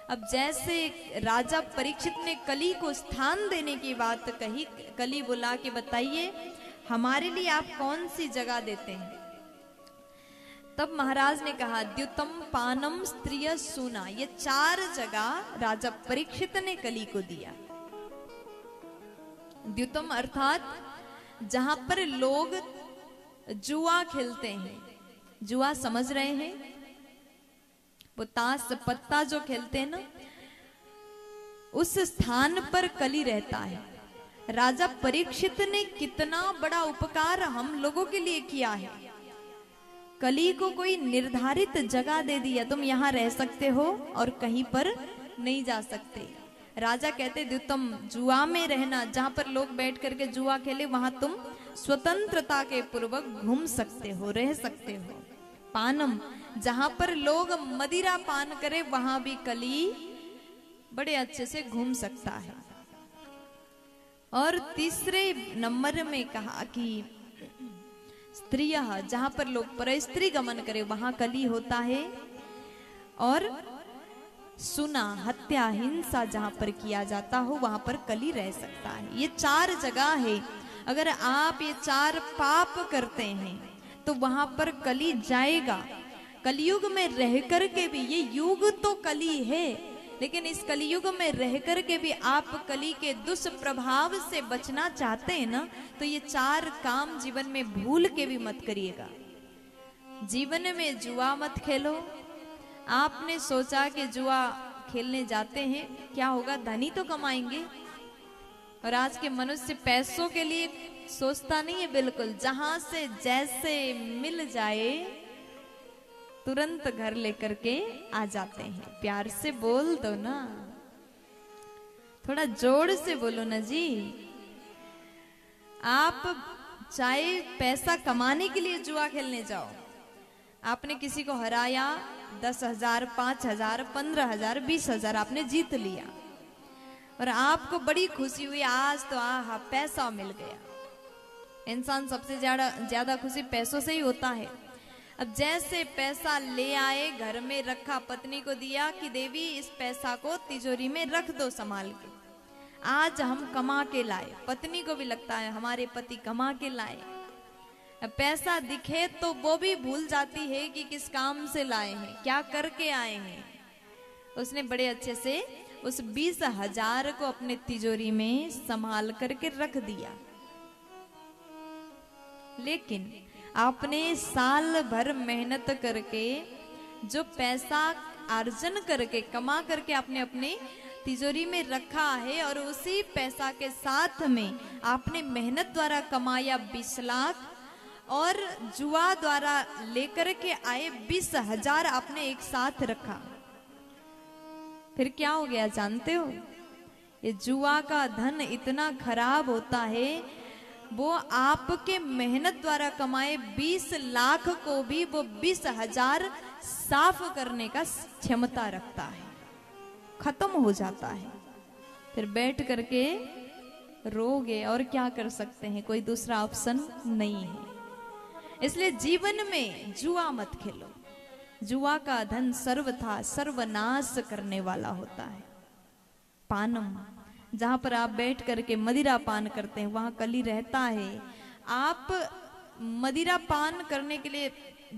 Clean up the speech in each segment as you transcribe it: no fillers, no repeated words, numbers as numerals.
अब जैसे राजा परीक्षित ने कली को स्थान देने की बात कही, कली बुला के बताइए हमारे लिए आप कौन सी जगह देते हैं। तब महाराज ने कहा द्युतम पानम स्त्रिय सूना, ये 4 जगह राजा परीक्षित ने कली को दिया। द्युतम अर्थात जहां पर लोग जुआ खेलते हैं, जुआ समझ रहे हैं, वो ताश पत्ता जो खेलते हैं ना, उस स्थान पर कली रहता है। राजा परीक्षित ने कितना बड़ा उपकार हम लोगों के लिए किया है। कली को कोई निर्धारित जगह दे दिया, तुम यहां रह सकते हो और कहीं पर नहीं जा सकते। राजा कहते द्युतम जुआ में रहना, जहां पर लोग बैठ करके जुआ खेले वहां तुम स्वतंत्रता के पूर्वक घूम सकते हो, रह सकते हो। पानम, जहां पर लोग मदिरा पान करे वहां भी कली बड़े अच्छे से घूम सकता है। और तीसरे नंबर में कहा कि स्त्रियः, जहां पर लोग परस्त्री गमन करे वहां कली होता है। और सुना, हत्या हिंसा जहां पर किया जाता हो वहां पर कली रह सकता है। ये 4 जगह है। अगर आप ये 4 पाप करते हैं तो वहां पर कली जाएगा। कलयुग में रह करके भी, ये युग तो कली है, लेकिन इस कलयुग में रह करके भी आप कली के दुष्प्रभाव से बचना चाहते हैं ना, तो ये 4 काम जीवन में भूल के भी मत करिएगा। जीवन में जुआ मत खेलो। आपने सोचा कि जुआ खेलने जाते हैं, क्या होगा, धनी तो कमाएंगे। और आज के मनुष्य पैसों के लिए सोचता नहीं है बिल्कुल, जहां से जैसे मिल जाए तुरंत घर लेकर के आ जाते हैं। प्यार से बोल दो ना, थोड़ा जोर से बोलो ना जी। आप चाहे पैसा कमाने के लिए जुआ खेलने जाओ, आपने किसी को हराया, 10,000, 5,000, 15,000, 20,000 आपने जीत लिया और आपको बड़ी खुशी हुई, आज तो आहा पैसा मिल गया। इंसान सबसे ज्यादा खुशी पैसों से ही होता है। अब जैसे पैसा ले आए, घर में रखा, पत्नी को दिया कि देवी इस पैसा को तिजोरी में रख दो संभाल के, आज हम कमा के लाए। पत्नी को भी लगता है हमारे पति कमा के लाए। अब पैसा दिखे तो वो भी भूल जाती है कि किस काम से लाए हैं, क्या करके आए हैं। उसने बड़े अच्छे से उस 20,000 को अपने तिजोरी में संभाल करके रख दिया। लेकिन आपने साल भर मेहनत करके जो पैसा अर्जन करके कमा करके आपने अपने तिजोरी में रखा है, और उसी पैसा के साथ में आपने मेहनत द्वारा कमाया 20 लाख और जुआ द्वारा लेकर के आए 20,000 आपने एक साथ रखा। फिर क्या हो गया जानते हो? ये जुआ का धन इतना खराब होता है, वो आपके मेहनत द्वारा कमाए 20 लाख को भी वो 20,000 साफ करने का क्षमता रखता है, खत्म हो जाता है। फिर बैठ करके रोगे, और क्या कर सकते हैं, कोई दूसरा ऑप्शन नहीं है। इसलिए जीवन में जुआ मत खेलो। जुआ का धन सर्वथा सर्वनाश करने वाला होता है। पानम, जहां पर आप बैठ करके मदिरा पान करते हैं वहां कली रहता है। आप मदिरा पान करने के लिए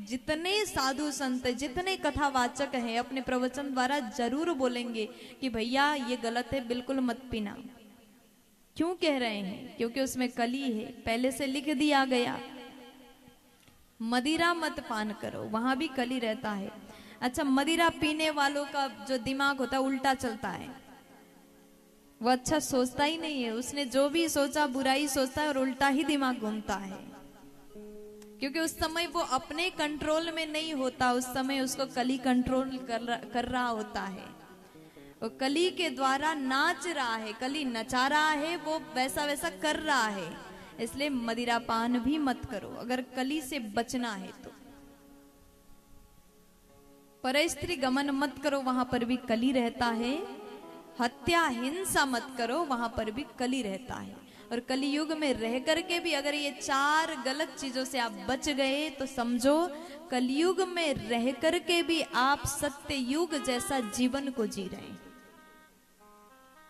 जितने साधु संत, जितने कथावाचक हैं, अपने प्रवचन द्वारा जरूर बोलेंगे कि भैया ये गलत है, बिल्कुल मत पीना। क्यों कह रहे हैं? क्योंकि उसमें कली है, पहले से लिख दिया गया। मदिरा मत पान करो, वहां भी कली रहता है। अच्छा, मदिरा पीने वालों का जो दिमाग होता है उल्टा चलता है, वो अच्छा सोचता ही नहीं है। उसने जो भी सोचा बुराई सोचता है और उल्टा ही दिमाग घूमता है, क्योंकि उस समय वो अपने कंट्रोल में नहीं होता, उस समय उसको कली कंट्रोल कर रहा होता है। वो कली के द्वारा नाच रहा है, कली नचा रहा है, वो वैसा वैसा कर रहा है। इसलिए मदिरा पान भी मत करो अगर कली से बचना है तो। परस्त्री गमन मत करो, वहां पर भी कली रहता है। हत्या हिंसा मत करो, वहां पर भी कली रहता है। और कलयुग में रह करके भी अगर ये 4 गलत चीजों से आप बच गए तो समझो कलयुग में रह करके भी आप सत्य युग जैसा जीवन को जी रहे हैं।